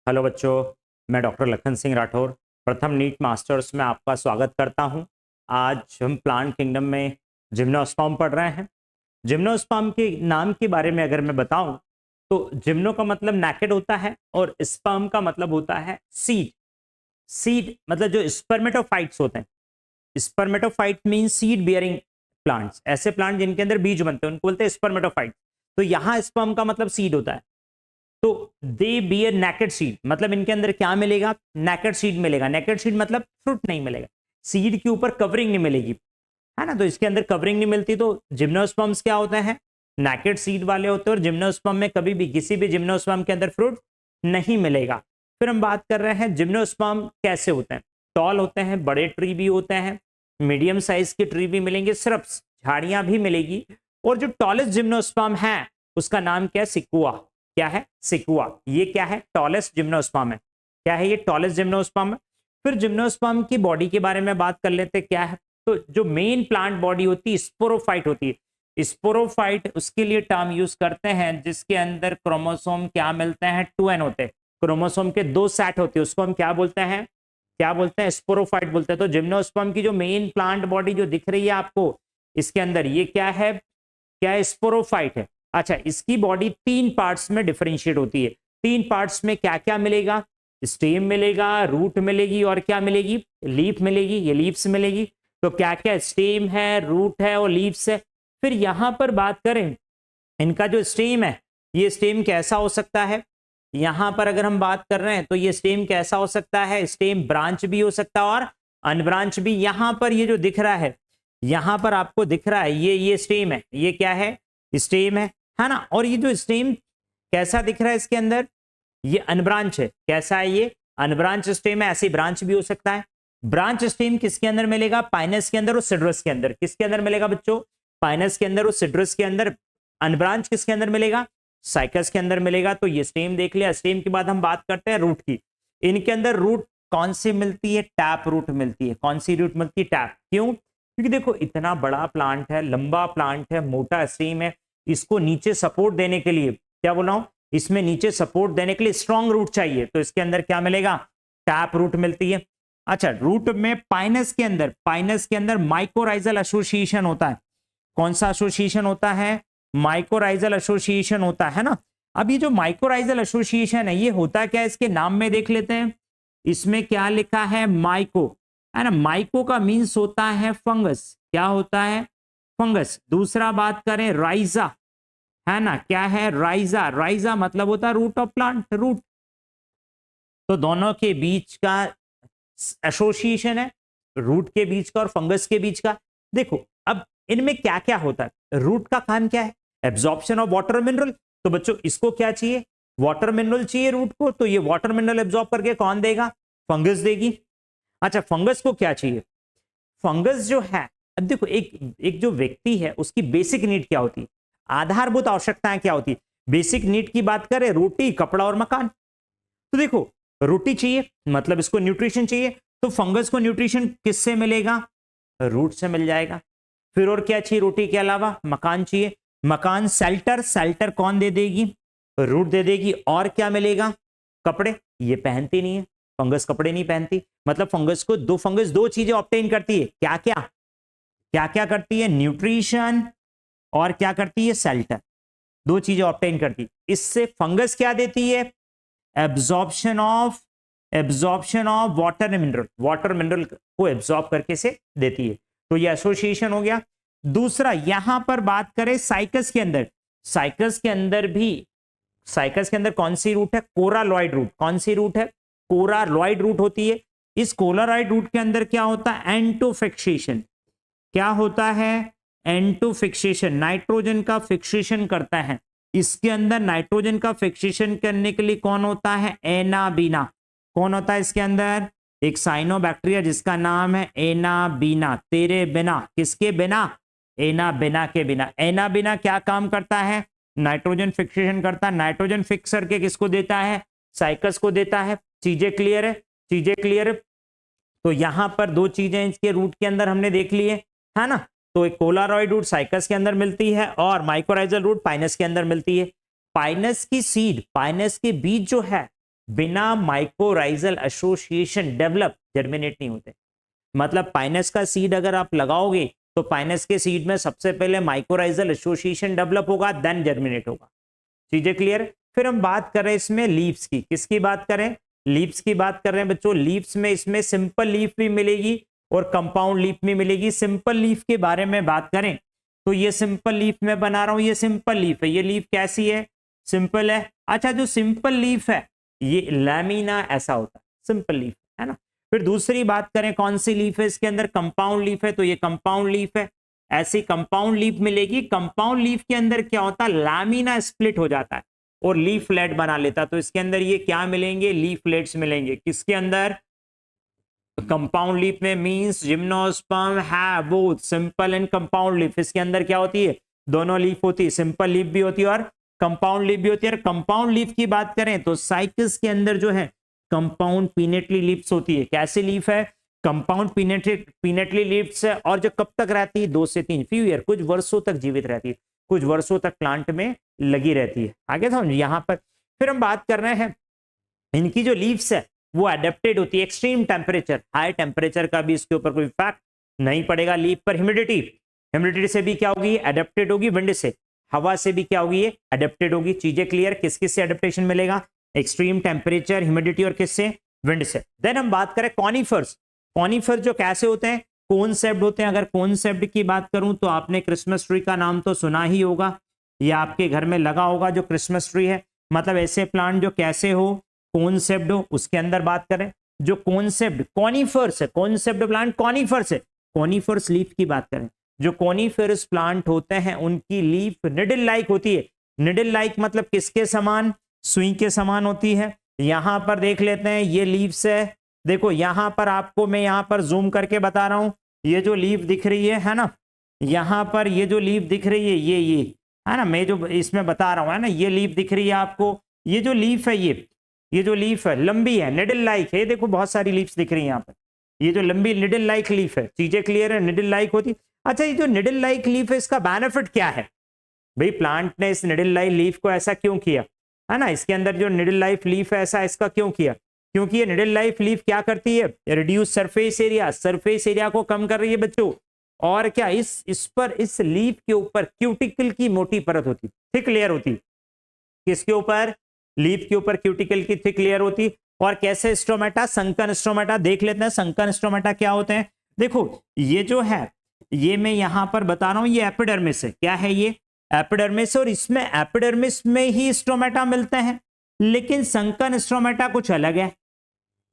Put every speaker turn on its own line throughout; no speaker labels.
Hello बच्चों, मैं doctor Lakhan Singh Rathore प्रथम नीट मास्टर्स में आपका स्वागत करता हूं। आज हम प्लांट किंगडम में जिम्नोस्पर्म पढ़ रहे हैं। जिम्नोस्पर्म के नाम के बारे में अगर मैं बताऊं तो जिम्नो का मतलब नेकेड होता है और स्पर्म का मतलब होता है सीड। सीड मतलब जो स्पर्मेटोफाइट्स होते हैं। Spermatophyte mean seed bearing plants. ऐसे प्लांट जिनके अंदर बीज बनते हैं उनको बोलते हैं स्पर्मेटोफाइट। तो यहाँ स्पर्म का मतलब सीड होता है। तो दे बियर नेकेड सीड मतलब इनके अंदर क्या मिलेगा? नेकेड सीड मिलेगा। नेकेड सीड मतलब फ्रूट नहीं मिलेगा, सीड के ऊपर कवरिंग नहीं मिलेगी, है ना। तो इसके अंदर कवरिंग नहीं मिलती। तो जिम्नोस्पर्म्स क्या होते हैं? नेकेड सीड वाले होते हैं। और जिम्नोस्पर्म में कभी भी किसी भी जिम्नोस्पर्म के अंदर फ्रूट नहीं मिलेगा। फिर हम बात कर रहे हैं जिम्नोस्पर्म कैसे होते हैं। टॉल होते हैं, बड़े ट्री भी होते हैं, मीडियम साइज के ट्री भी मिलेंगे, श्रब्स झाड़ियां भी मिलेगी। और जो टॉलेस्ट जिम्नोस्पर्म है उसका नाम क्या है? सिकुआ। क्या है? सिकुआ। ये क्या है? टॉलेस्ट जिम्नोस्पर्म है। क्या है ये? टॉलेस्ट जिम्नोस्पर्म है। फिर जिम्नोस्पर्म की बॉडी के बारे में बात कर लेते हैं। क्या है? तो जो मेन प्लांट बॉडी होती है स्पोरोफाइट होती है। स्पोरोफाइट उसके लिए टर्म यूज करते हैं जिसके अंदर क्रोमोसोम क्या मिलते हैं? 2n होते हैं। क्रोमोसोम के 2 सेट होते हैं, उसको हम क्या बोलते हैं? क्या बोलते हैं? स्पोरोफाइट बोलते हैं। तो जिम्नोस्पर्म की जो मेन प्लांट बॉडी जो दिख रही है आपको, इसके अंदर ये क्या है? क्या है? स्पोरोफाइट है। अच्छा, इसकी बॉडी 3 पार्ट्स में डिफरेंशिएट होती है। 3 पार्ट्स में क्या क्या मिलेगा? स्टेम मिलेगा, रूट मिलेगी और क्या मिलेगी? लीफ मिलेगी। ये लीव्स मिलेगी। तो क्या क्या? स्टेम है, रूट है और लीव्स है। फिर यहां पर बात करें इनका जो स्टेम है, ये स्टेम कैसा हो सकता है? यहां पर अगर हम बात कर रहे हैं तो ये स्टेम कैसा हो सकता है? स्टेम ब्रांच भी हो सकता है और अनब्रांच भी। यहां पर ये जो दिख रहा है, यहां पर आपको दिख रहा है ये स्टेम है। ये क्या है? स्टेम है ना। और ये जो स्टेम कैसा दिख रहा है इसके अंदर, ये अनब्रांच है। कैसा है ये? अनब्रांच स्टेम है। ऐसे ब्रांच भी हो सकता है। ब्रांच स्टेम किसके अंदर मिलेगा? पाइनस के अंदर और सिट्रस के अंदर। किसके अंदर मिलेगा बच्चों? पाइनस के अंदर और सिट्रस के अंदर। अनब्रांच किसके अंदर मिलेगा? साइकस के अंदर मिलेगा। तो ये स्टेम देख लिया। स्टेम के बाद हम बात करते हैं रूट की। इनके अंदर रूट कौन सी मिलती है? टैप रूट मिलती है। कौन सी रूट मिलती है? टैप। क्यों? क्योंकि देखो इतना बड़ा प्लांट है, लंबा प्लांट है, मोटा स्टेम है, इसको नीचे सपोर्ट देने के लिए, क्या बोल रहा हूं, इसमें नीचे सपोर्ट देने के लिए स्ट्रॉन्ग रूट चाहिए। तो इसके अंदर क्या मिलेगा? टैप रूट मिलती है। अच्छा, रूट में पाइनस के अंदर माइकोराइजल एसोसिएशन होता है। कौन सा एसोसिएशन होता है? माइकोराइजल एसोसिएशन होता है ना। अब ये जो माइकोराइजल एसोसिएशन है ये होता क्या है? इसके नाम में देख लेते हैं। इसमें क्या लिखा है? माइको, है ना। माइको का मीन्स होता है फंगस। क्या होता है? फंगस। दूसरा बात करें राइजा, है ना। क्या है? राइजा। राइजा मतलब होता है रूट ऑफ प्लांट, रूट। तो दोनों के बीच का एसोसिएशन है, रूट के बीच का और फंगस के बीच का। देखो अब इनमें क्या क्या होता है। रूट का काम क्या है? Absorption of water mineral. तो बच्चों इसको क्या चाहिए? वाटर मिनरल चाहिए रूट को। तो ये वाटर मिनरल एब्जॉर्ब करके कौन देगा? फंगस देगी। अच्छा, फंगस को क्या चाहिए? फंगस जो है, अब देखो एक एक जो व्यक्ति है उसकी बेसिक नीड क्या होती है? आधारभूत आवश्यकताएं क्या होती है? बेसिक नीड की बात करें, रोटी, कपड़ा और मकान। तो देखो रोटी चाहिए मतलब इसको न्यूट्रिशन चाहिए। तो फंगस को न्यूट्रिशन किससे मिलेगा? रूट से मिल जाएगा। फिर और क्या चाहिए? रोटी के अलावा मकान चाहिए। मकान, शेल्टर। शेल्टर कौन दे देगी? रूट दे देगी। और क्या मिलेगा? कपड़े। ये पहनती नहीं है फंगस, कपड़े नहीं पहनती। मतलब फंगस दो चीजें ऑब्टेन करती है। क्या क्या? क्या क्या करती है? न्यूट्रिशन और क्या करती है? शेल्टर। दो चीजें ऑब्टेन करती है। इससे फंगस क्या देती है? Absorption of water mineral. Water mineral को एब्जॉर्ब करके से देती है। तो ये एसोसिएशन हो गया। दूसरा यहां पर बात करें साइकस के अंदर। साइकस के अंदर भी, साइकस के अंदर कौन सी रूट है? कोरालॉइड रूट। कौन सी रूट है? कोरालॉइड रूट होती है। इस कोरालॉइड रूट के अंदर क्या होता है? एंटोफिक्सेशन। क्या होता है? एंटोफिक्सेशन। नाइट्रोजन का फिक्सेशन करता है। इसके अंदर नाइट्रोजन का फिक्सेशन करने के लिए कौन होता है? एनाबीना। कौन होता है इसके अंदर? एक साइनोबैक्टीरिया जिसका नाम है एनाबीना। तेरे बिना, किसके बिना? एनाबीना के बिना। एनाबीना क्या काम करता है? नाइट्रोजन फिक्सेशन करता है। नाइट्रोजन फिक्स करके किसको देता है? साइकस को देता है। चीजें क्लियर है? चीजें क्लियर है? तो यहां पर दो चीजें इसके रूट के अंदर हमने देख ली है ना। तो एक कोलारॉइड रूट साइकस के अंदर मिलती है और माइकोराइजल रूट पाइनस के अंदर मिलती है। पाइनस की सीड, पाइनस के बीज जो है बिना माइकोराइजल एसोसिएशन डेवलप जर्मिनेट नहीं होते। मतलब पाइनस का सीड अगर आप लगाओगे तो पाइनस के सीड में सबसे पहले माइकोराइजल एसोसिएशन डेवलप होगा, देन जर्मिनेट होगा। चीजें क्लियर। फिर हम बात कर रहे हैं इसमें लीव्स की, किसकी बात करें, लीव्स की बात कर रहे हैं बच्चों। लीव्स में इसमें सिंपल लीफ भी मिलेगी और कंपाउंड लीफ भी मिलेगी। सिंपल लीफ के बारे में बात करें तो ये सिंपल लीफ में बना रहा हूं, ये सिंपल लीफ है। ये लीफ कैसी है, सिंपल है। अच्छा, जो सिंपल लीफ है ये लैमिना ऐसा होता है, सिंपल लीफ है ना। फिर दूसरी बात करें कौन सी लीफ है, इसके अंदर कंपाउंड लीफ है, तो ये कंपाउंड लीफ है। ऐसी कंपाउंड लीफ मिलेगी। कंपाउंड लीफ के अंदर क्या होता है, लैमिना स्प्लिट हो जाता है और लीफलेट बना लेता। तो इसके अंदर ये क्या मिलेंगे, लीफलेट्स मिलेंगे। किसके अंदर, कंपाउंड लीफ में। Means gymnosperm have both simple and compound leaf. इसके अंदर क्या होती है, दोनों लीफ होती है, सिंपल लीफ भी होती है और कंपाउंड लीफ भी होती है। और कंपाउंड लीफ की बात करें तो साइकस के अंदर जो है कंपाउंड पिनेटली लीव्स होती है। कैसी लीफ है, कंपाउंड पिनेटली लीव्स है। और जो कब तक रहती है, 2 से 3 फ्यू ईयर, कुछ वर्षों तक जीवित रहती है, कुछ वर्षों तक प्लांट में लगी रहती है। आगे समझ यहाँ पर। फिर हम बात कर रहे हैं इनकी जो लीव्स है वो एडेप्टेड होती है एक्सट्रीम टेम्परेचर। हाई टेम्परेचर का भी इसके ऊपर कोई इफेक्ट नहीं पड़ेगा। लीफ पर ह्यूमिडिटी, ह्यूमिडिटी से भी क्या होगी, एडेप्टेड होगी। विंड से, हवा से भी क्या होगी, ये एडेप्टेड होगी। चीजें क्लियर। किस किस से एडेप्टेशन मिलेगा, एक्सट्रीम टेम्परेचर, ह्यूमिडिटी और किससे, विंड से। देन हम बात करें कॉनिफर्स। कॉनिफर जो कैसे होते हैं, कॉन्सेप्ट होते हैं। अगर कॉन्सेप्ट की बात करूं तो आपने क्रिसमस ट्री का नाम तो सुना ही होगा, या आपके घर में लगा होगा जो क्रिसमस ट्री है। मतलब ऐसे प्लांट जो कैसे हो, कॉन्सेप्ट हो, उसके अंदर बात करें। जो कॉन्सेप्ट कॉनिफर्स है, कॉन्सेप्ट प्लांट कॉनिफर्स है। कॉनिफर्स लीफ की बात करें, जो कॉनिफरस प्लांट होते हैं उनकी लीफ निडल लाइक होती है। निडल लाइक मतलब किसके समान, सुई के समान होती है। यहां पर देख लेते हैं, ये लीव्स है। देखो यहां पर आपको मैं यहां पर जूम करके बता रहा हूं, ये जो लीफ दिख रही है ना, यहां पर ये जो लीफ दिख रही है, ये है ना, मैं जो इसमें बता रहा हूं है ना, ये लीफ दिख रही है आपको। ये जो लीफ है, ये जो लीफ है लंबी है, निडल लाइक है। देखो बहुत सारी लीव्स दिख रही है यहाँ पर, ये जो लंबी निडल लाइक लीफ है। चीजें क्लियर है, निडल लाइक होती। अच्छा, ये जो निडल लाइक लीफ है इसका बेनिफिट क्या है भाई, प्लांट ने इस निडल लाइक लीफ को ऐसा क्यों किया, है ना। इसके अंदर जो निडल लाइक लीफ है ऐसा इसका क्यों किया, क्योंकि ये निडल लाइक लीफ क्या करती है, reduce surface area, surface area को कम कर रही है बच्चों। और क्या इस पर, इस लीफ के ऊपर क्यूटिकल की मोटी परत होती, थिक लेयर होती। किसके ऊपर, लीफ के ऊपर क्यूटिकल की थिक लेयर होती। और कैसे स्ट्रोमेटा, संकन स्ट्रोमेटा देख लेते हैं। संकन स्ट्रोमेटा क्या होते हैं, देखो ये जो है, ये मैं यहां पर बता रहा हूं, ये एपिडर्मिस है। क्या है ये, एपिडर्मिस। और इसमें एपिडर्मिस में ही स्ट्रोमेटा मिलते हैं, लेकिन संकन स्ट्रोमेटा कुछ अलग है।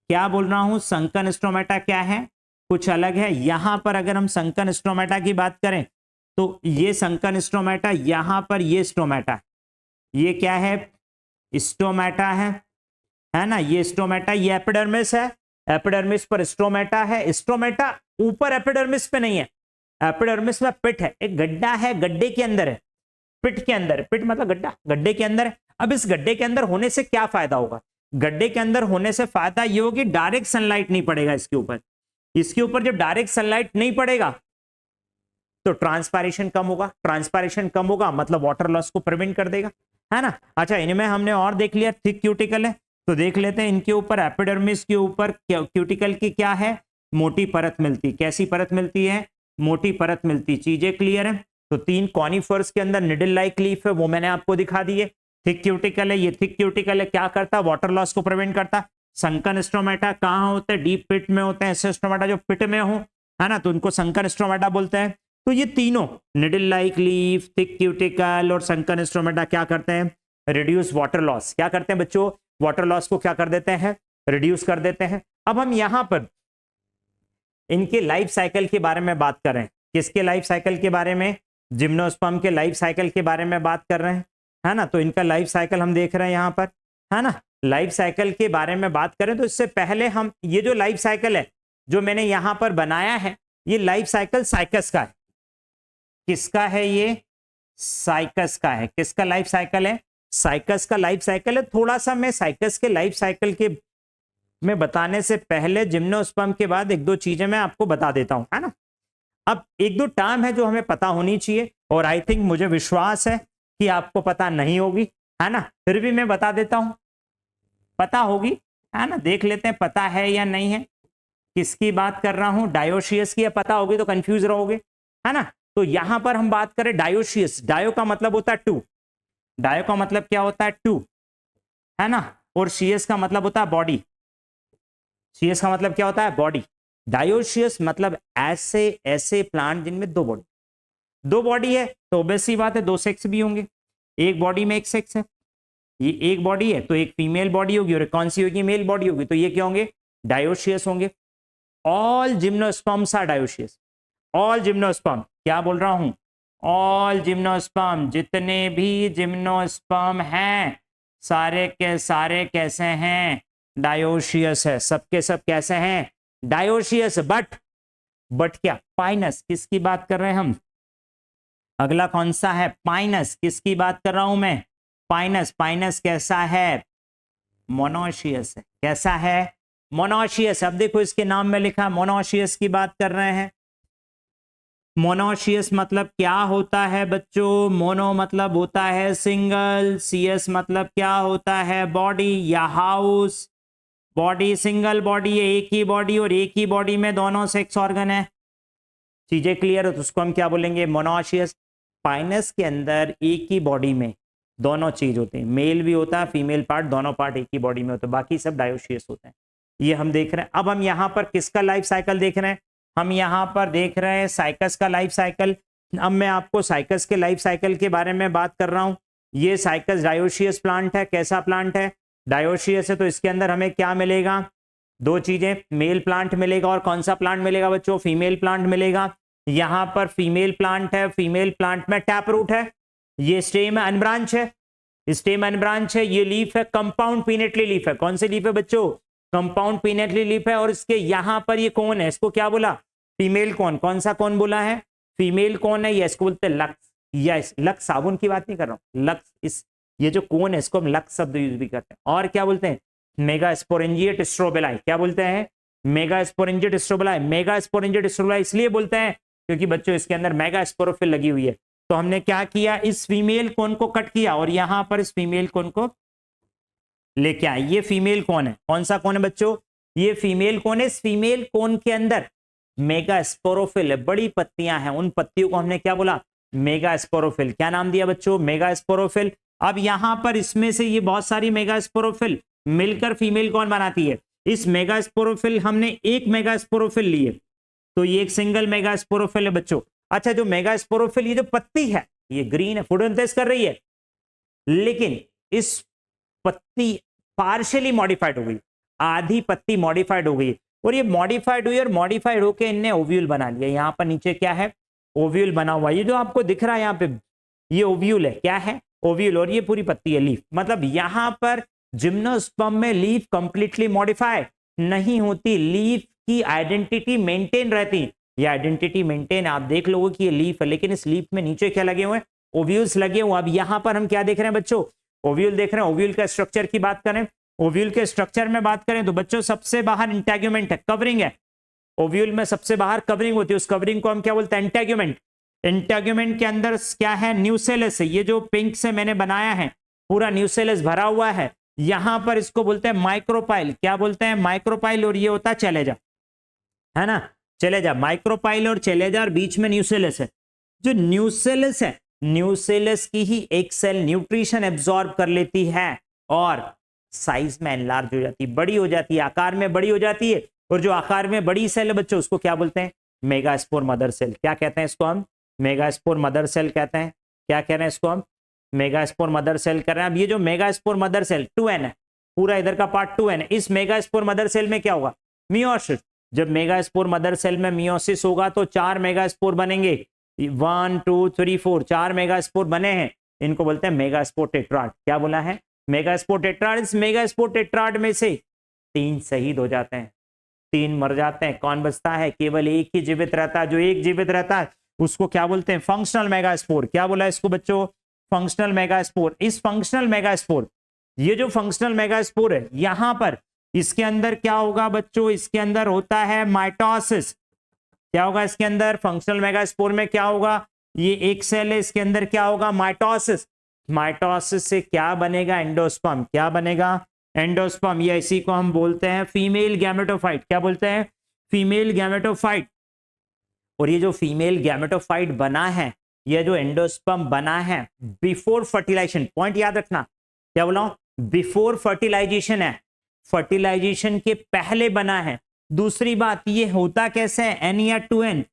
क्या बोल रहा हूं, संकन स्ट्रोमेटा क्या है, कुछ अलग है। यहां पर अगर हम संकन स्ट्रोमेटा की बात करें तो ये संकन स्ट्रोमेटा, यहां पर ये स्ट्रोमेटा, ये क्या है, स्टोमेटा है ना, ये स्टोमेटा, ये एपिडर्मिस है। एपिडर्मिस पर स्टोमेटा है। स्टोमेटा ऊपर एपिडर्मिस पे नहीं है, एपिडर्मिस में पिट है, एक गड्ढा है, गड्ढे के अंदर है, पिट के अंदर। पिट मतलब गड्ढा, गड्ढे के अंदर है। अब इस गड्ढे के अंदर होने से क्या फायदा होगा, गड्ढे के अंदर होने से फायदा ये होगा कि डायरेक्ट सनलाइट नहीं पड़ेगा इसके ऊपर। इसके ऊपर जब डायरेक्ट सनलाइट नहीं पड़ेगा तो ट्रांसपायरेशन कम होगा। ट्रांसपायरेशन कम होगा मतलब वाटर लॉस को प्रिवेंट कर देगा, है ना। अच्छा, इनमें हमने और देख लिया थिक क्यूटिकल है, तो देख लेते हैं इनके ऊपर, एपिडर्मिस के ऊपर क्यूटिकल की क्या है, मोटी परत मिलती। कैसी परत मिलती है, मोटी परत मिलती। चीजें क्लियर है। तो 3 कॉनिफर्स के अंदर निडल लाइक लीफ है, वो मैंने आपको दिखा दिए। थिक क्यूटिकल है, ये थिक क्यूटिकल है, क्या करता है, वाटर लॉस को प्रिवेंट करता। संकन स्ट्रोमेटा कहाँ होते हैं, डीप पिट में होते हैं। ऐसे स्ट्रोमेटा जो पिट में हो, है ना, तो उनको संकन स्ट्रोमेटा बोलते हैं। तो ये तीनों needle like leaf, thick cuticle और संकन स्ट्रोमेटा क्या करते हैं, रिड्यूस वाटर लॉस। क्या करते हैं बच्चों, वाटर लॉस को क्या कर देते हैं, रिड्यूस कर देते हैं। अब हम यहां पर इनके लाइफ साइकिल के बारे में बात कर रहे हैं। किसके लाइफ साइकिल के बारे में, जिम्नोस्पर्म के लाइफ साइकिल के बारे में बात कर रहे हैं, है ना। तो इनका लाइफ साइकिल हम देख रहे हैं यहां पर, है ना। लाइफ साइकिल के बारे में बात करें तो इससे पहले हम, ये जो लाइफ साइकिल है जो मैंने यहां पर बनाया है, ये लाइफ साइकिल साइकस का है। किसका है ये, साइकस का है। किसका लाइफ साइकिल है, साइकस का लाइफ साइकिल है। थोड़ा सा मैं साइकस के लाइफ साइकिल के में बताने से पहले जिम्नोस्पर्म के बाद 1-2 चीजें मैं आपको बता देता हूं, है ना। अब 1-2 टर्म है जो हमें पता होनी चाहिए, और आई थिंक, मुझे विश्वास है कि आपको पता नहीं होगी, है ना, फिर भी मैं बता देता हूं। पता होगी, है ना, देख लेते हैं पता है या नहीं है, किसकी बात कर रहा हूं, डायोशियस की। पता होगी तो कंफ्यूज रहोगे, है ना। तो यहां पर हम बात करें डायोशियस, डायो का मतलब होता है टू, डायो का मतलब क्या होता है टू, है ना, और सीएस का मतलब होता है बॉडी, सीएस का मतलब क्या होता है बॉडी। डायोशियस मतलब ऐसे ऐसे प्लांट जिनमें दो बॉडी है, तो ऑब्वियस सी बात है दो सेक्स भी होंगे, एक बॉडी में एक सेक्स है, ये एक बॉडी है तो एक फीमेल बॉडी होगी और कौन सी होगी, मेल बॉडी होगी, तो ये क्या होंगे, डायोशियस होंगे। All gymnosperms are dioecious, all gymnosperm, क्या बोल रहा हूं, ऑल जिम्नोस्पर्म, जितने भी जिम्नोस्पर्म हैं सारे के सारे कैसे हैं, डायोशियस है, सबके सब कैसे हैं, डायोशियस। बट क्या, पाइनस, किसकी बात कर रहे हैं हम, अगला कौन सा है, पाइनस, किसकी बात कर रहा हूं मैं, पाइनस। पाइनस कैसा है, मोनोशियस है, कैसा है, मोनोशियस। अब देखो इसके नाम में लिखा मोनोशियस की बात कर रहे हैं। मोनोशियस मतलब क्या होता है बच्चों, मोनो मतलब होता है सिंगल, सीएस मतलब क्या होता है बॉडी या हाउस, बॉडी सिंगल बॉडी है, एक ही बॉडी, और एक ही बॉडी में दोनों सेक्स ऑर्गन है, चीजें क्लियर है, तो उसको हम क्या बोलेंगे, मोनोशियस। पाइनस के अंदर एक ही बॉडी में दोनों चीज होते हैं, मेल भी होता है फीमेल पार्ट, दोनों पार्ट एक ही बॉडी में होते हैं, बाकी सब डायोशियस होते हैं, ये हम देख रहे हैं। अब हम यहाँ पर किसका लाइफ साइकिल देख रहे हैं, हम यहाँ पर देख रहे हैं साइकस का लाइफ साइकिल। अब मैं आपको साइकस के लाइफ साइकिल के बारे में बात कर रहा हूँ। ये साइकस डायोशियस प्लांट है, कैसा प्लांट है, डायोशियस है, तो इसके अंदर हमें क्या मिलेगा, दो चीजें, मेल प्लांट मिलेगा और कौन सा प्लांट मिलेगा बच्चों, फीमेल प्लांट मिलेगा। यहां पर फीमेल प्लांट है, फीमेल प्लांट में टैप रूट है, ये स्टेम अनब्रांच है, स्टेम अनब्रांच है, ये लीफ है, कंपाउंड पीनेटली लीफ है, कौन सी लीफ है बच्चों, कंपाउंड पीनेटली लीफ है, और इसके यहां पर ये कौन है, इसको क्या बोला, फीमेल कौन, कौन सा कौन बोला है, फीमेल कौन है, ये इसको बोलते हैं लक्स, यस लक्स, साबुन की बात नहीं कर रहा हूं, लक्स, इस ये जो कौन है इसको हम लक्स शब्द यूज भी करते हैं। और क्या बोलते हैं, मेगास्पोरेंजिएट स्ट्रोबेलाई, क्या बोलते हैं, मेगास्पोरेंजिएट स्ट्रोबेलाई। मेगास्पोरेंजिएट स्ट्रोबेलाई इसलिए बोलते हैं क्योंकि बच्चों इसके अंदर मेगास्पोरोफिल लगी हुई है। तो हमने क्या किया, इस फीमेल कोन को कट किया और यहां पर इस फीमेल कोन को लेके आए। ये फीमेल कोन है, कौन सा कोन है बच्चों, ये फीमेल कोन है। इस फीमेल कोन के अंदर मेगास्पोरोफिल है, बड़ी पत्तियां हैं, उन पत्तियों को हमने क्या बोला, मेगास्पोरोफिल। क्या नाम दिया बच्चों, मेगास्पोरोफिल। अब यहां पर इसमें से ये बहुत सारी मेगास्पोरोफिल मिलकर फीमेल कौन बनाती है, इस मेगास्पोरोफिल हमने एक मेगास्पोरोफिल लिए तो ये एक सिंगल मेगास्पोरोफिल है बच्चों। अच्छा, जो मेगास्पोरोफिल ये जो पत्ती है ये ग्रीन है, फोटोसिंथेसिस कर रही है, लेकिन इस पत्ती पार्शियली मॉडिफाइड हो गई, आधी पत्ती मॉडिफाइड हो गई, और ये मॉडिफाइड हुई और मॉडिफाइड होकर इनने ओव्यूल बना लिया। यहां पर नीचे क्या है, ओव्यूल बना हुआ, ये जो आपको दिख रहा है यहाँ पे ये ओव्यूल है, क्या है, ओव्यूल, और ये पूरी पत्ती है लीफ। मतलब यहां पर जिम्नोस्पर्म में लीफ कंप्लीटली मॉडिफाइड नहीं होती, लीफ की आइडेंटिटी मेंटेन रहती। ये आइडेंटिटी मेंटेन आप देख लोगे कि ये लीफ है, लेकिन इस लीफ में नीचे क्या लगे हुए हैं, ओव्यूल्स लगे हुए। अब यहां पर हम क्या देख रहे हैं बच्चों, ओव्यूल देख रहे हैं। ओव्यूल का स्ट्रक्चर की बात करें, ओव्यूल के स्ट्रक्चर में बात करें तो बच्चों सबसे बाहर इंटेगुमेंट है, कवरिंग है, ओव्यूल में सबसे बाहर कवरिंग होती है, उस कवरिंग को हम क्या बोलते हैं, इंटेगुमेंट। इंटेगुमेंट के अंदर क्या है, न्यूसेलस है, ये जो पिंक से मैंने बनाया है पूरा न्यूसेलस भरा हुआ है। यहां पर इसको बोलते हैं माइक्रोपाइल, क्या बोलते हैं, माइक्रोपाइल, और ये होता है चलेजा, है ना, चलेजा, माइक्रोपाइल और चलेजा, और बीच में न्यूसेलस है। जो न्यूसेलस है, न्यूसेलस की ही एक सेल न्यूट्रिशन एब्जॉर्ब कर लेती है और साइज में एनलार्ज हो जाती है, बड़ी हो जाती है, आकार में बड़ी हो जाती है। और जो आकार में बड़ी सेल है बच्चों उसको क्या बोलते हैं, मेगास्पोर मदर सेल। क्या कहते हैं इसको हम, मेगास्पोर मदर सेल कहते हैं। क्या कह रहे हैं इसको हम, मेगास्पोर मदर सेल कर रहे हैं। अब ये जो मेगास्पोर मदर सेल 2n है, पूरा इधर का पार्ट 2n है, इस मेगास्पोर मदर सेल में क्या होगा, मियोसिस। जब मेगास्पोर मदर सेल में मियोसिस होगा तो 4 मेगास्पोर बनेंगे, 1 2 3 4, 4 मेगास्पोर बने हैं, इनको बोलते हैं मेगास्पोर टेट्राड। क्या बोला है, मेगास्पोर टेट्राड। इस मेगास्पोर टेट्राड में से 3 शहीद हो जाते हैं, 3 मर जाते हैं, कौन बचता है, केवल एक ही जीवित रहता है। जो एक जीवित रहता है उसको क्या बोलते हैं, फंक्शनल मेगास्पोर। क्या बोला इसको बच्चों, फंक्शनल मेगास्पोर। इस फंक्शनल मेगास्पोर, ये जो फंक्शनल मेगास्पोर है, यहां पर इसके अंदर क्या होगा बच्चों, इसके अंदर होता है माइटोसिस। क्या होगा इसके अंदर, फंक्शनल मेगास्पोर में क्या होगा, ये एक सेल है, इसके अंदर क्या होगा, माइटोसिस। माइटोसिस से क्या बनेगा, एंडोस्पर्म। क्या बनेगा, एंडोस्पर्म, या इसी को हम बोलते हैं फीमेल गैमेटोफाइट। क्या बोलते हैं? Female gametophyte. और ये जो फीमेल गैमेटोफाइट बना है, ये जो एंडोस्पर्म बना है बिफोर फर्टिलाइजेशन, पॉइंट याद रखना, क्या बोला हूं? बिफोर फर्टिलाइजेशन है, फर्टिलाइजेशन के पहले बना है। दूसरी बात, ये होता कैसे है? एन या 2n?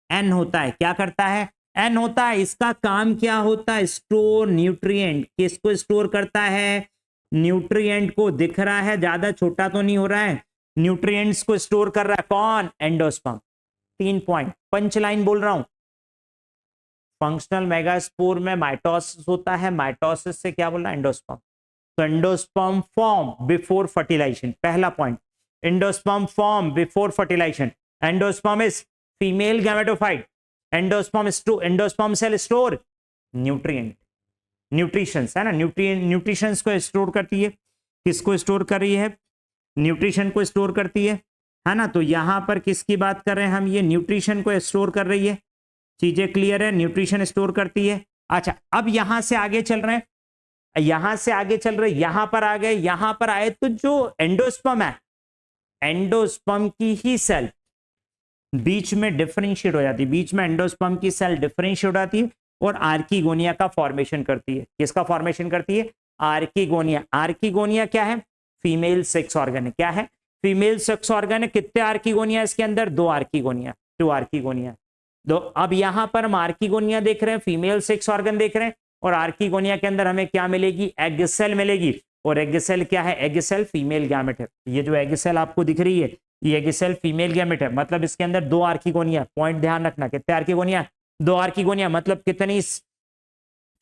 एन होता है, क्या करता है? एन होता है। इसका काम क्या होता है? Store nutrient. किसको स्टोर करता है? न्यूट्रिएंट को। दिख रहा है, ज्यादा छोटा तो नहीं हो रहा है, न्यूट्रिएंट्स को स्टोर कर रहा है कौन? एंडोस्पर्म। 3 पॉइंट, पंच लाइन बोल रहा हूं। फंक्शनल मेगास्पोर में माइटोसिस होता है, माइटोसिस से क्या बोल रहा है? एंडोस्पर्म। तो एंडोस्पर्म फॉर्म बिफोर फर्टिलाइजेशन, पहला point. Endosperm form before fertilization. Endosperm is female gametophyte. Endosperm cell store nutrient, nutritions है ना, न्यूट्रिशंस को स्टोर करती है। किसको स्टोर कर रही है? न्यूट्रिशन को स्टोर करती है ना। तो यहां पर किसकी बात कर रहे हैं हम? ये न्यूट्रिशन को स्टोर कर रही है। चीजें क्लियर है? न्यूट्रिशन स्टोर करती है। अच्छा, अब यहां से आगे चल रहे हैं, यहां से आगे चल रहे, यहां पर आ गए, यहां पर आए तो जो एंडोस्पर्म है, एंडोस्पर्म की ही सेल बीच में डिफरेंशिएट हो जाती है, बीच में एंडोस्पर्म की सेल डिफरेंशिएट हो जाती है और आर्किगोनिया का फॉर्मेशन करती है। किसका फॉर्मेशन करती है? आर्किगोनिया। आर्किगोनिया क्या है? फीमेल सेक्स ऑर्गन है। क्या है? फीमेल सेक्स ऑर्गन है। कितने आर्किगोनिया इसके अंदर? 2 आर्किगोनिया, 2 आर्किगोनिया। दो। अब यहां पर हम आर्किगोनिया देख रहे हैं, फीमेल सेक्स ऑर्गन देख रहे हैं, और आर्किगोनिया के अंदर हमें क्या मिलेगी? एग सेल मिलेगी। और एग सेल क्या है? एग सेल फीमेल गैमेट है। ये जो एग सेल आपको दिख रही है, ये एग सेल फीमेल गैमेट है, मतलब इसके अंदर 2 आर्किगोनिया। पॉइंट ध्यान रखना, कितने आर्किगोनिया? 2 आर्किगोनिया। मतलब कितनी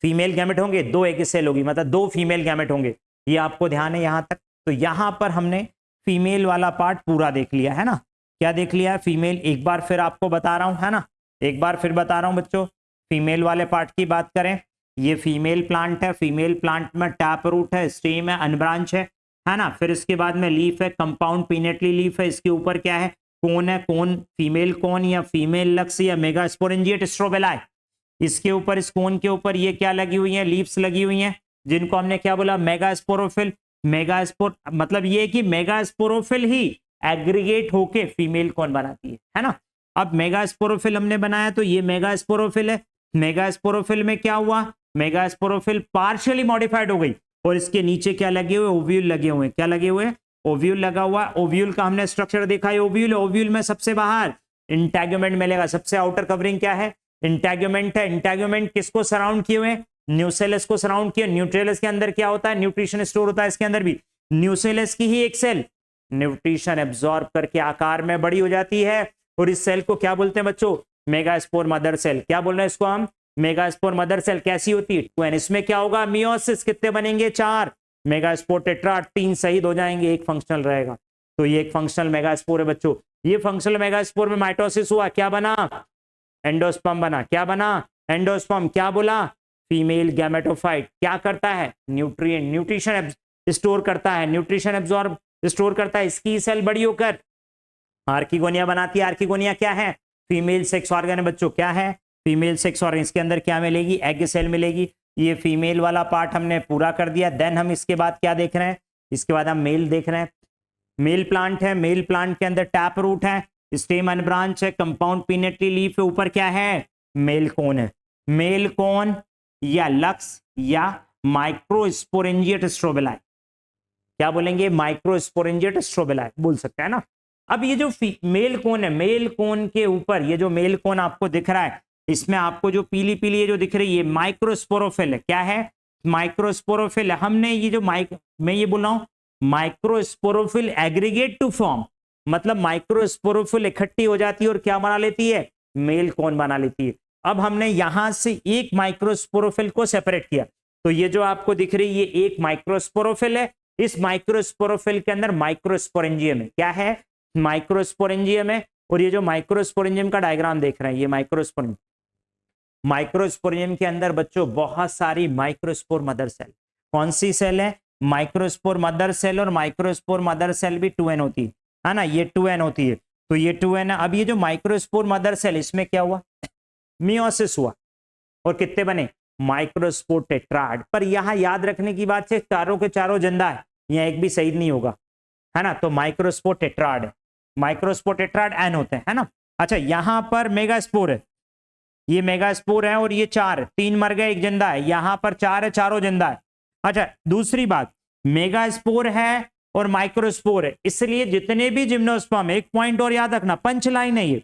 फीमेल गैमेट होंगे? 2 एग सेल होगी, मतलब 2 फीमेल गैमेट होंगे। ये आपको ध्यान है यहां तक? तो यहां पर हमने फीमेल वाला पार्ट पूरा देख लिया है ना। क्या देख लिया है? फीमेल। एक बार फिर आपको बता रहा हूं, है ना, एक बार फिर बता रहा हूं बच्चों। फीमेल वाले पार्ट की बात करें, ये फीमेल प्लांट है। फीमेल प्लांट में टैप रूट है, स्टेम है, अनब्रांच है ना। फिर इसके बाद में लीफ है, कंपाउंड पिनेटली लीफ है। इसके ऊपर क्या है? कोन है। कोन फीमेल कोन या फीमेल लक्स या मेगास्पोरेंजिएट स्ट्रोबेला है। इसके ऊपर, इस कोन के ऊपर ये क्या लगी हुई है? लीव्स लगी हुई हैं, जिनको हमने क्या बोला? मेगास्पोरोफिल। मेगास्पोर मतलब ये कि मेगास्पोरोफिल ही एग्रीगेट होके फीमेल कोन बनाती है ना। अब मेगास्पोरोफिल हमने बनाया, तो ये मेगास्पोरोफिल है। मेगास्पोरोफिल में क्या हुआ? मेगास्पोरोफिल पार्शियली मॉडिफाइड हो गई, और इसके नीचे क्या लगे हुए? ओव्यूल लगे हुए। क्या लगे हुए? ओव्यूल लगा हुआ। ओव्यूल का हमने स्ट्रक्चर देखा है। ओव्यूल, ओव्यूल में सबसे बाहर इंटैगुमेंट मिलेगा। सबसे आउटर कवरिंग क्या है? इंटैगुमेंट है। इंटैगुमेंट किसको सराउंड किए हुए? न्यूसेलस को सराउंड किया। न्यूट्रेलस के अंदर क्या होता है? न्यूट्रिशन स्टोर होता है। इसके अंदर भी न्यूसेलस की ही एक सेल न्यूट्रिशन एब्जॉर्ब करके आकार में बड़ी हो जाती है, और इस सेल को क्या बोलते हैं बच्चों? Megaspore mother cell. क्या बोल रहे हैं इसको हम? Megaspore mother cell. कैसी होती है? 2n। इसमें क्या होगा? मियोसिस। कितने बनेंगे? 4। मेगास्पोर टेट्रा, 3 शहीद हो जाएंगे, 1 फंक्शनल रहेगा। तो ये एक फंक्शनल मेगास्पोर है बच्चों। ये फंक्शनल मेगास्पोर में माइटोसिस हुआ, क्या बना? एंडोस्पर्म बना। क्या बना? एंडोस्पर्म। क्या बोला? Female gametophyte. क्या करता है? न्यूट्रिएंट, न्यूट्रिशन स्टोर करता है, न्यूट्रिशन एब्जॉर्ब स्टोर करता है। इसकी सेल बड़ी होकर आर्किगोनिया बनाती है। आर्किगोनिया क्या है? फीमेल सेक्स ऑर्गन है बच्चों। क्या है? Female sex organ. इसके अंदर क्या मिलेगी? एग सेल मिलेगी। ये फीमेल वाला पार्ट हमने पूरा कर दिया। देन हम इसके बाद क्या देख रहे हैं? इसके बाद हम मेल देख रहे हैं। मेल प्लांट है। मेल प्लांट के अंदर टैप रूट है, स्टेम अनब्रांच है, कंपाउंड पिनेटली लीफ है। ऊपर क्या है? मेल कोन है। मेल कोन या लक्स या माइक्रोस्पोरेंजिएट स्ट्रोबेला। क्या बोलेंगे? माइक्रोस्पोरेंजिएट स्ट्रोबेला बोल सकते हैं ना। अब ये जो मेल कोन है, मेल कोन के ऊपर ये जो मेल कोन आपको दिख रहा है, इसमें आपको जो पीली पीली जो दिख रही है माइक्रोस्पोरोफिल है। क्या है? माइक्रोस्पोरोफिल है। हमने ये जो मैं ये बोल रहा हूं माइक्रोस्पोरोफिल एग्रीगेट टू फॉर्म, मतलब माइक्रोस्पोरोफिल इकट्ठी हो जाती है और क्या बना लेती है? मेल कोन बना लेती है। अब हमने यहां से एक माइक्रोस्पोरोफिल को सेपरेट किया, तो ये जो आपको दिख रही है ये एक माइक्रोस्पोरोफिल है। इस माइक्रोस्पोरोफिल के अंदर माइक्रोस्पोरेंजियम है। क्या है? माइक्रोस्पोरेंजियम है। और ये जो माइक्रोस्पोरेंजियम का डायग्राम देख रहे हैं, ये माइक्रोस्पोरेंजियम। माइक्रोस्पोरेंजियम के अंदर बच्चों बहुत सारी माइक्रोस्पोर मदर सेल। कौन सी सेल है? Microspore mother cell. और माइक्रोस्पोर मदर सेल भी 2n होती है ना, ये 2n होती है। तो ये 2n है। अब ये जो माइक्रोस्पोर मदर सेल, इसमें क्या हुआ? मियोसिस हुआ, और कितने बने? Microspore tetrad. पर यहां याद रखने की बात है, चारों के चारों जिंदा है, यहाँ एक भी सही नहीं होगा, है ना। तो माइक्रोस्पोर टेट्राड है, माइक्रोस्पोर टेट्राड एन होते हैं, है ना। अच्छा, यहाँ पर मेगास्पोर है, ये मेगास्पोर है और ये 4, 3 मर गए, 1 जिंदा है। यहाँ पर 4 है, चारों जिंदा है। अच्छा, दूसरी बात, मेगास्पोर है और माइक्रोस्पोर है, इसलिए जितने भी जिम्नोस्पर्म, एक पॉइंट और याद रखना, पंच लाइन है, ये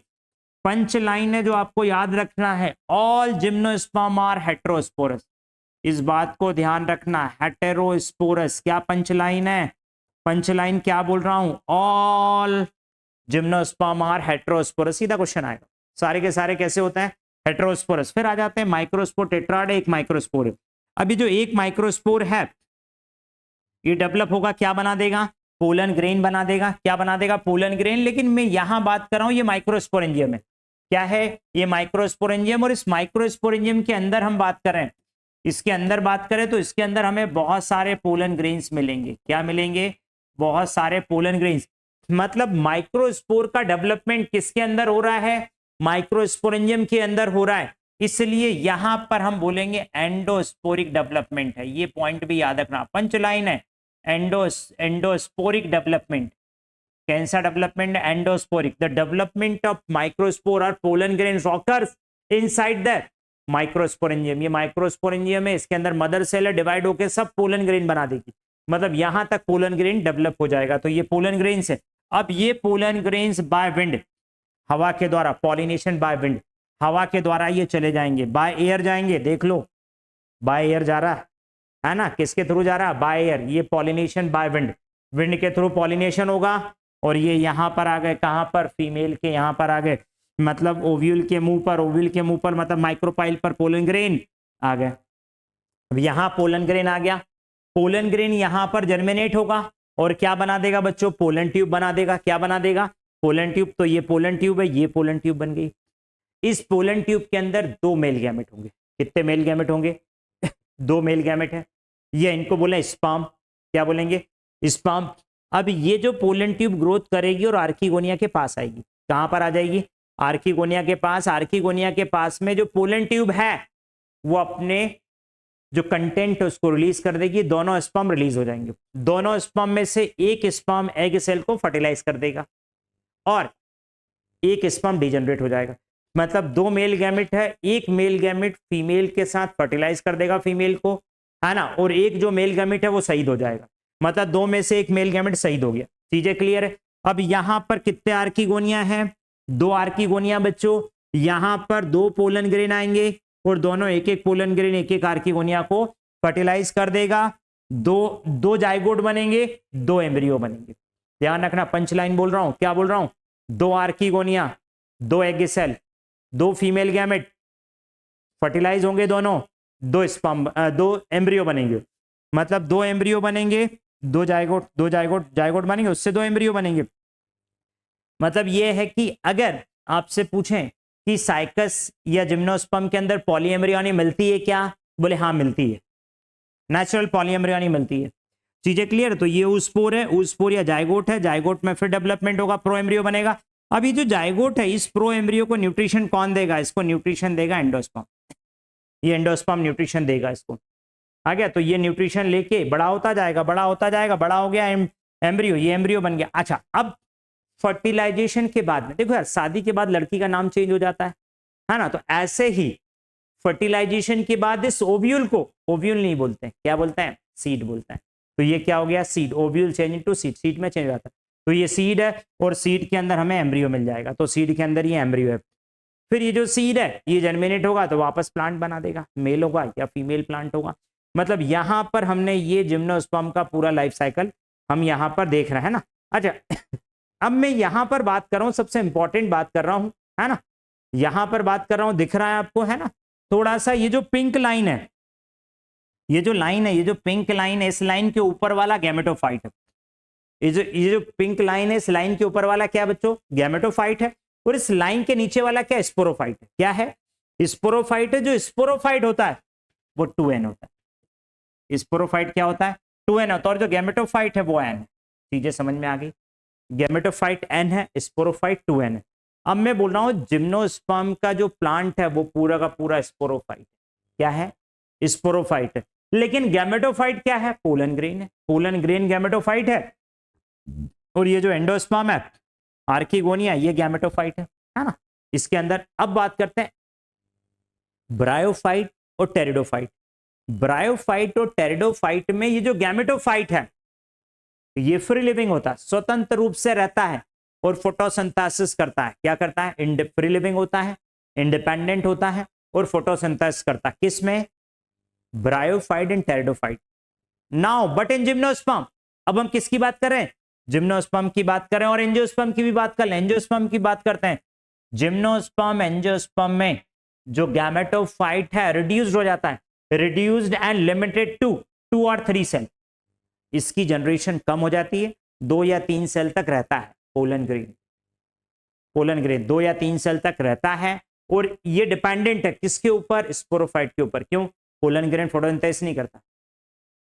पंच लाइन है जो आपको याद रखना है, ऑल जिम्नोस्पर्म आर हेटेरोस्पोरस। इस बात को ध्यान रखना, हेटेरोस्पोरस क्या पंच लाइन है, पंच लाइन क्या बोल रहा हूं, ऑल जिम्नोस्पर्म आर हेटेरोस्पोरस, सीधा क्वेश्चन आएगा। सारे के सारे कैसे होते हैं, हेटेरोस्पोरस। फिर आ जाते हैं माइक्रोस्पोर टेट्राड, एक माइक्रोस्पोर है। अभी जो एक माइक्रोस्पोर है ये डेवलप होगा, क्या बना देगा, पोलन ग्रेन बना देगा। क्या बना देगा, पोलन ग्रेन। लेकिन मैं यहां बात कर रहा हूं ये माइक्रोस्पोरेंजियम है, क्या है ये माइक्रोस्पोरेंजियम। और इस माइक्रोस्पोरेंजियम के अंदर हम बात करें, इसके अंदर बात करें तो इसके अंदर हमें बहुत सारे पोलन ग्रेन्स मिलेंगे। क्या मिलेंगे, बहुत सारे पोलन ग्रेन्स। मतलब माइक्रोस्पोर का डेवलपमेंट किसके अंदर हो रहा है, माइक्रोस्पोरेंजियम के अंदर हो रहा है, इसलिए यहां पर हम बोलेंगे एंडोस्पोरिक डेवलपमेंट है। ये पॉइंट भी याद रखना, पंच लाइन है, एंडोस्पोरिक डेवलपमेंट। कैसा development, endosporic. The development of microspore और pollen grains occurs inside the microsporangium. ये माइक्रोस्पोरेंजियम है, इसके अंदर मदर सेल है, डिवाइड होकर सब पोलन ग्रेन बना देगी। मतलब यहां तक पोलन ग्रेन डेवलप हो जाएगा। तो ये पोलन ग्रेन्स है। अब ये पोलन ग्रेन्स बाय विंड, हवा के द्वारा, पॉलिनेशन बाय विंड, हवा के द्वारा ये चले जाएंगे। बाय एयर जाएंगे, देख लो बाय एयर जा रहा है ना, किसके थ्रू जा रहा है, बाय एयर। ये पॉलिनेशन बाय विंड, विंड के थ्रू पॉलिनेशन होगा। और ये यहां पर आ गए, कहां पर, फीमेल के यहां पर आ गए, मतलब ओव्यूल के मुंह पर, ओव्यूल के मुंह पर मतलब माइक्रोपाइल पर पोलन ग्रेन आ गए। अब यहां पोलन ग्रेन आ गया, पोलन ग्रेन यहां पर जर्मिनेट होगा और क्या बना देगा बच्चों, पोलन ट्यूब बना देगा। क्या बना देगा, पोलन ट्यूब। तो ये पोलन ट्यूब है, ये पोलन ट्यूब बन गई। इस पोलन ट्यूब के अंदर 2 मेल गैमेट होंगे। कितने मेल गैमेट होंगे 2 मेल गैमेट है। ये इनको बोले स्पर्म, क्या बोलेंगे, स्पर्म। अब ये जो पोलन ट्यूब ग्रोथ करेगी और आर्किगोनिया के पास आएगी। कहां पर आ जाएगी, आर्किगोनिया के पास। आर्किगोनिया के पास में जो पोलन ट्यूब है वो अपने जो कंटेंट है उसको रिलीज कर देगी, दोनों स्पर्म रिलीज हो जाएंगे। दोनों स्पर्म में से एक स्पर्म एग सेल को फर्टिलाइज कर देगा और एक स्पर्म डिजनरेट हो जाएगा। मतलब 2 मेल गैमेट है, एक मेल गैमेट फीमेल के साथ फर्टिलाइज कर देगा फीमेल को, है ना, और एक जो मेल गैमेट है वो शहीद हो जाएगा। मतलब 2 में से एक मेल गैमेट शहीद हो गया। चीजें क्लियर है। अब यहां पर कितने आर्किगोनिया है, 2 आर्किगोनिया बच्चों। यहां पर 2 पोलन ग्रेन आएंगे और दोनों एक एक पोलन ग्रेन एक एक आर्किगोनिया को फर्टिलाइज कर देगा। दो जाइगोट बनेंगे, 2 एम्ब्रियो बनेंगे। ध्यान रखना, पंच लाइन बोल रहा हूं, क्या बोल रहा हूं, 2 archegonia, 2 egg cell, 2 female gamete fertilize होंगे दोनों, 2 स्पर्म, 2 एम्ब्रियो बनेंगे। मतलब 2 एम्ब्रियो बनेंगे, 2 जाइगोट, 2 जाइगोट, जाइगोट बनेंगे, उससे 2 एम्ब्रियो बनेंगे। मतलब यह है कि अगर आपसे पूछें कि साइकस या जिम्नोस्पर्म के अंदर पॉलीएम्ब्रियोनी मिलती है क्या, बोले हाँ मिलती है, नेचुरल पॉलीएम्ब्रियोनी मिलती है। चीजें क्लियर। तो ये ऊस्पोर है, ऊस्पोर या जाइगोट है, जाइगोट में फिर डेवलपमेंट होगा, प्रो एम्ब्रियो बनेगा। अभी जो जाइगोट है इस प्रो एम्ब्रियो को न्यूट्रिशन कौन देगा, इसको न्यूट्रिशन देगा एंडोस्पर्म। ये एंडोस्पर्म न्यूट्रिशन देगा इसको, आ गया। तो ये न्यूट्रिशन लेके बड़ा होता जाएगा, बड़ा होता जाएगा, बड़ा हो गया एम्ब्रियो, ये एम्ब्रियो बन गया। अच्छा, अब फर्टिलाइजेशन के बाद में देखो यार, शादी के बाद लड़की का नाम चेंज हो जाता है ना। तो ऐसे ही फर्टिलाइजेशन के बाद इस ओव्यूल को, ओव्यूल नहीं बोलते हैं, क्या बोलते हैं, सीड बोलते हैं। तो ये क्या हो गया, seed, ovule change into seed, seed में चेंज हो जाता है। तो ये सीड है और सीड के अंदर हमें एम्ब्रियो मिल जाएगा। तो सीड के अंदर ये एम्ब्रियो है। फिर ये जो सीड है ये जर्मिनेट होगा तो वापस प्लांट बना देगा, मेल होगा या फीमेल प्लांट होगा। मतलब यहां पर हमने ये जिम्नोस्पर्म का पूरा लाइफ साइकिल हम यहां पर देख रहे हैं ना। अच्छा, अब मैं यहां पर बात कर रहा हूं, सबसे इंपॉर्टेंट बात कर रहा हूं, है ना, यहां पर बात कर रहा हूं, दिख रहा है आपको, है ना, थोड़ा सा ये जो पिंक लाइन है, ये जो लाइन है, ये जो पिंक लाइन है, इस लाइन के ऊपर वाला गैमेटोफाइट है। ये जो पिंक लाइन है, इस लाइन के ऊपर वाला क्या बच्चों, गैमेटोफाइट है। और इस लाइन के नीचे वाला क्या, स्पोरोफाइट है। क्या है, स्पोरोफाइट है। जो स्पोरोफाइट होता है वो 2n होता है। स्पोरोफाइट क्या होता है, 2n होता है। और जो गैमेटोफाइट है वो n है। चीजें समझ में आ गई, गैमेटोफाइट n है, स्पोरोफाइट 2n है। अब मैं बोल रहा हूं जिम्नोस्पर्म का जो प्लांट है वो पूरा का पूरा स्पोरोफाइट है। क्या है, स्पोरोफाइट है। लेकिन गैमेटोफाइट क्या है? पोलन ग्रेन है। पोलन ग्रेन गैमेटोफाइट है, और ये जो एंडोस्पर्म है आर्किगोनिया, ये गैमेटोफाइट है ना। इसके अंदर अब बात करते हैं ब्रायोफाइट और टेरिडोफाइट। ब्रायोफाइट और टेरिडोफाइट में ये जो गैमेटोफाइट है ये फ्री लिविंग होता है, स्वतंत्र रूप से रहता है और फोटोसिंथेसिस करता है। क्या करता है? फ्री लिविंग होता है, इंडिपेंडेंट होता है और फोटोसिंथेसिस करता है। किसमें? Bryophyte and pteridophyte. Now but in gymnosperm, अब हम किसकी बात कर रहे हैं? जिम्नोस्पर्म की बात करें और एंजियोस्पर्म की भी बात कर लें। एंजियोस्पर्म की बात करते हैं। जिम्नोस्पर्म एंजियोस्पर्म में जो गैमेटोफाइट है रिड्यूस्ड हो जाता है, रिड्यूस्ड एंड लिमिटेड टू 2 और 3 सेल। इसकी जनरेशन कम हो जाती है, 2 या 3 सेल तक रहता है पोलन ग्रेन। पोलन ग्रेन 2 या 3 सेल तक रहता है और ये डिपेंडेंट है किसके ऊपर? स्पोरोफाइट के ऊपर। क्यों? पोलन ग्रेन फोटोसिंथेसिस नहीं करता।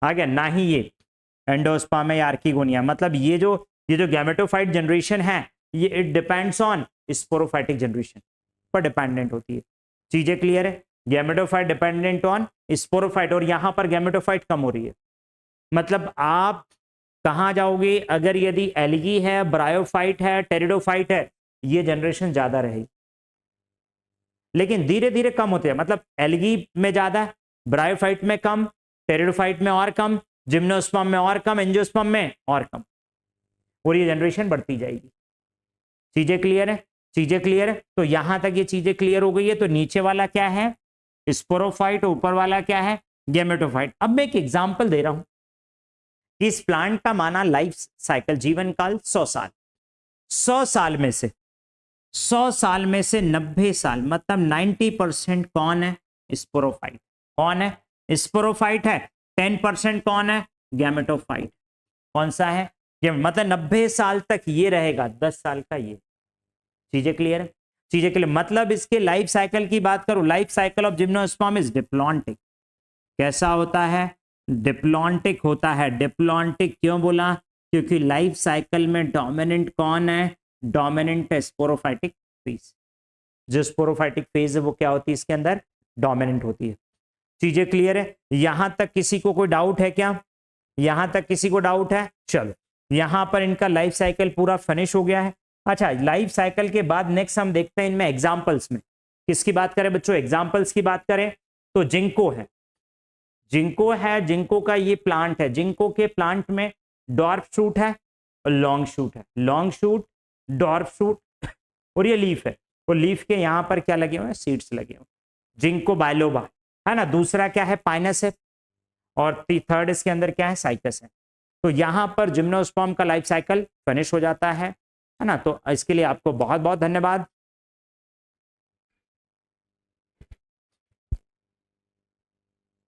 आगे ना ही ये एंडोस्पर्म या आर्किगोनिया, मतलब ये जो गैमेटोफाइट जनरेशन है ये it depends on sporophytic generation पर डिपेंडेंट होती है। चीजें क्लियर है? गैमेटोफाइट डिपेंडेंट ऑन स्पोरोफाइट, और यहां पर गैमेटोफाइट कम हो रही है। मतलब आप कहां जाओगे? अगर यदि एल्गी है, ब्रायोफाइट है, टेरिडोफाइट है, ये जनरेशन ज्यादा रहेगी, लेकिन धीरे धीरे कम होते हैं। मतलब एल्गी में ज्यादा, ब्रायोफाइट में कम, टेरिडोफाइट में और कम, जिम्नोस्पर्म में और कम, एंजियोस्पर्म में और कम, और ये जनरेशन बढ़ती जाएगी। चीजें क्लियर है? चीजें क्लियर है? तो यहां तक ये चीजें क्लियर हो गई है। तो नीचे वाला क्या है? स्पोरोफाइट। ऊपर वाला क्या है? गैमेटोफाइट। अब मैं एक एग्जांपल दे रहा हूं। इस प्लांट का माना लाइफ साइकिल, जीवन काल 100 साल। 100 साल में से 90 साल, मतलब 90% कौन है? स्पोरोफाइट। कौन है? स्पोरोफाइट है। 10% कौन है? गैमेटोफाइट। कौन सा है? मतलब 90 साल तक ये रहेगा, 10 साल का ये। चीजें क्लियर है? चीजें क्लियर। मतलब इसके लाइफ साइकिल की बात करूं, life cycle of gymnosperm is diplontic. कैसा होता है? डिप्लॉन्टिक होता है। डिप्लॉन्टिक क्यों बोला? क्योंकि लाइफ साइकिल में डोमिनेंट कौन है? डोमिनेंट है स्पोरोफाइटिक फेज। जो स्पोरोफाइटिक फेज है वो क्या होती है? इसके अंदर डोमिनेंट होती है। चीजें क्लियर है? यहां तक किसी को कोई डाउट है क्या? यहां तक किसी को डाउट है? चलो, यहां पर इनका लाइफ साइकिल पूरा फिनिश हो गया है। अच्छा, लाइफ साइकिल के बाद नेक्स्ट हम देखते हैं इनमें एग्जाम्पल्स में किसकी बात करें बच्चों? एग्जाम्पल्स की बात करें तो जिंको है। जिंको है, जिंको का ये प्लांट है। जिंको के प्लांट में डॉर्फ शूट है और लॉन्ग शूट है। लॉन्ग शूट, डॉर्फ शूट, और ये लीफ है। और लीफ के यहां पर क्या लगे हुए हैं? सीड्स लगे हुए। जिंको बायलोबा है ना। दूसरा क्या है? पाइनस है। और थर्ड इसके अंदर क्या है? साइकस है। तो यहां पर जिम्नोस्पर्म का लाइफ साइकिल फिनिश हो जाता है ना। तो इसके लिए आपको बहुत बहुत धन्यवाद।